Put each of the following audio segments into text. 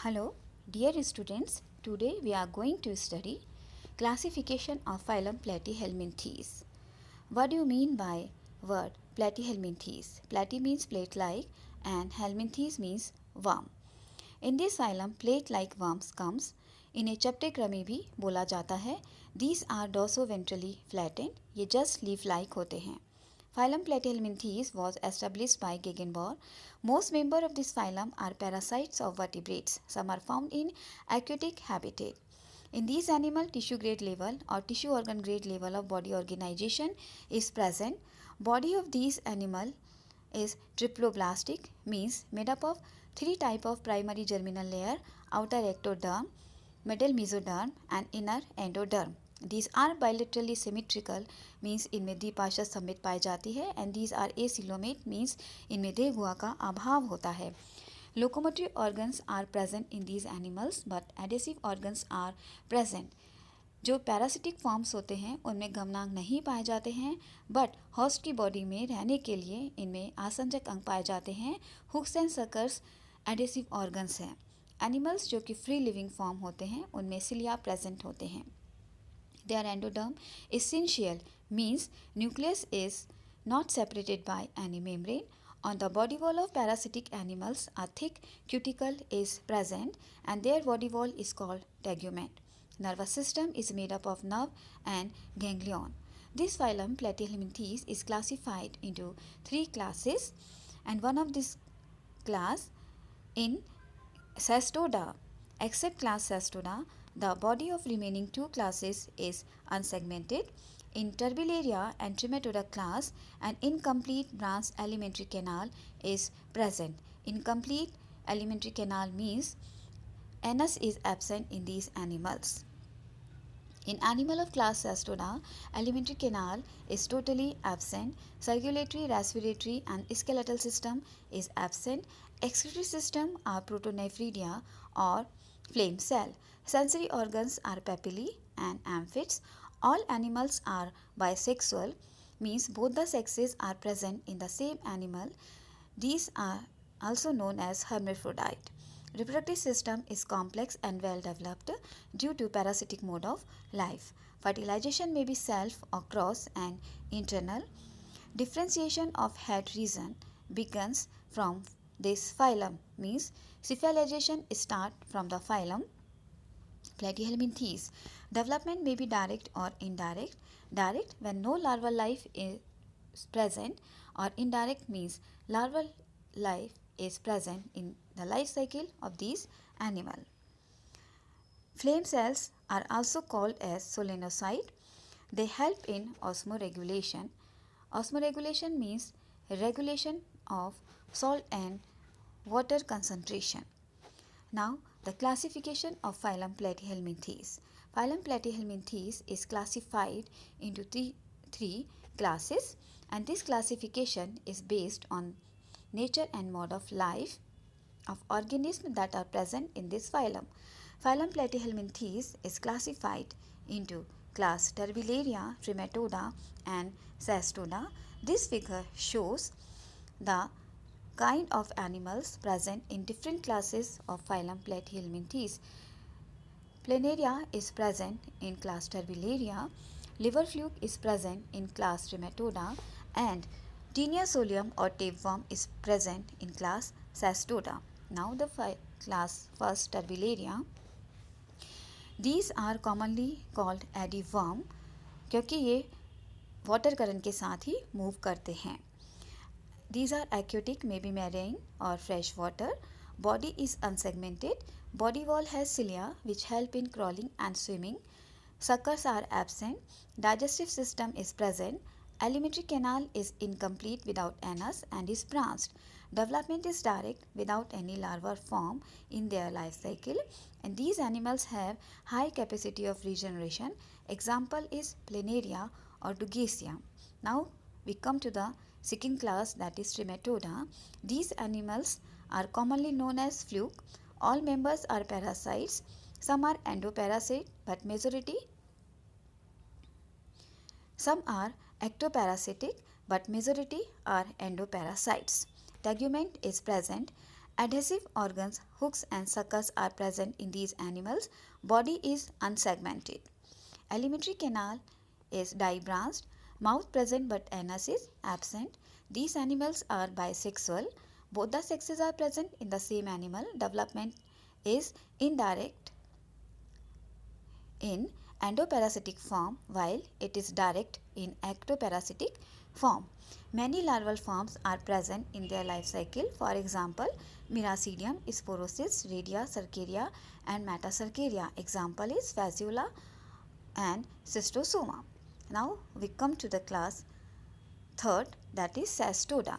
Hello, dear students. Today we are going to study classification of phylum Platyhelminthes. What do you mean by word Platyhelminthes? Platy means plate-like and helminthes means worm. In this phylum, plate-like worms comes in a चपटे भी बोला जाता है. These are dorsoventrally flattened. ये just leaf-like होते हैं. Phylum Platyhelminthes was established by Gegenbaur. Most members of this phylum are parasites of vertebrates. Some are found in aquatic habitat. In these animal, tissue grade level or tissue organ grade level of body organization is present. Body of these animal is triploblastic, means made up of three type of primary germinal layer, outer ectoderm, middle mesoderm and inner endoderm. These are bilaterally symmetrical, means इनमें द्विपार्श्व सममित पाई जाती है, and these are acoelomate, means इनमें देह गुहा का अभाव होता है. Locomotory organs are present in these animals, but adhesive organs are present. जो पैरासिटिक फॉर्म्स होते हैं उनमें गमनांग नहीं पाए जाते हैं, बट होस्ट की बॉडी में रहने के लिए इनमें आसंजक अंग पाए जाते हैं. Hooks and suckers adhesive organs हैं. एनिमल्स जो कि फ्री लिविंग फॉर्म होते हैं उनमें सिलिया प्रेजेंट होते हैं. Their endoderm is syncytial, means nucleus is not separated by any membrane. On the body wall of parasitic animals, a thick cuticle is present and their body wall is called tegument. Nervous system is made up of nerve and ganglion. This phylum Platyhelminthes is classified into three classes, and one of this class in Cestoda. Except class Cestoda, the body of remaining two classes is unsegmented. In Turbellaria and Trematoda class, an incomplete branch alimentary canal is present. Incomplete alimentary canal means anus is absent in these animals. In animal of class Cestoda, alimentary canal is totally absent. Circulatory, respiratory and skeletal system is absent. Excretory system are protonephridia or flame cell. Sensory organs are papillae and amphids. All animals are bisexual, means both the sexes are present in the same animal. These are also known as hermaphrodite. Reproductive system is complex and well developed due to parasitic mode of life. Fertilization may be self or cross and internal. Differentiation of head region begins from this phylum, means cephalization start from the phylum Platyhelminthes. Development may be direct or indirect. Direct when no larval life is present, or indirect means larval life is present in the life cycle of these animal. Flame cells are also called as solenocyte. They help in osmoregulation. Osmoregulation means regulation of salt and water concentration. Now, the classification of phylum Platyhelminthes. Phylum Platyhelminthes is classified into three classes, and this classification is based on nature and mode of life of organisms that are present in this phylum. Phylum Platyhelminthes is classified into class Turbellaria, Trematoda and Cestoda. This figure shows the kind of animals present in different classes of phylum Platyhelminthes. Planaria is present in class Turbellaria, liver fluke is present in class Trematoda, and Taenia solium or tapeworm is present in class Cestoda. Now the class first Turbellaria. These are commonly called eddy worm क्योंकि ये water current के साथ ही move करते हैं. These are aquatic, may be marine or fresh water. Body is unsegmented. Body wall has cilia which help in crawling and swimming. Suckers are absent. Digestive system is present. Alimentary canal is incomplete without anus and is branched. Development is direct without any larval form in their life cycle, and these animals have high capacity of regeneration. Example is Planaria or Dugacia. Now we come to the second class, that is Trematoda. These animals are commonly known as fluke. All members are parasites. Some are endoparasite but majority. Some are ectoparasitic but majority are endoparasites. Tegument is present Adhesive organs, hooks and suckers are present in these animals. Body is unsegmented. Alimentary canal is dibranched. Mouth present but anus is absent. These animals are bisexual. Both the sexes are present in the same animal. Development is indirect in endoparasitic form while it is direct in ectoparasitic form. Many larval forms are present in their life cycle. For example, Miracidium, Sporosis, Radia, Cercaria and Metacercaria. Example is Fasciola and Cystosoma. Now we come to the class third, that is Cestoda.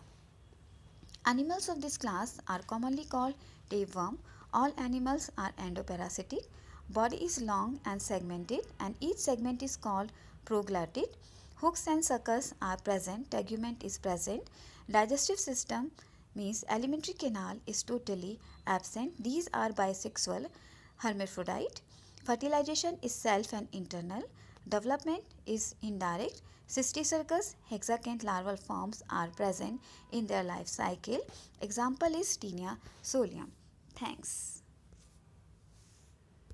Animals of this class are commonly called tapeworm. All animals are endoparasitic. Body is long and segmented and each segment is called proglottid. Hooks and suckers are present. Tegument is present. Digestive system means alimentary canal is totally absent. These are bisexual hermaphrodite. Fertilization is self and internal. Development is indirect. Cysticercus, hexacanth larval forms are present in their life cycle. Example is Taenia solium. Thanks.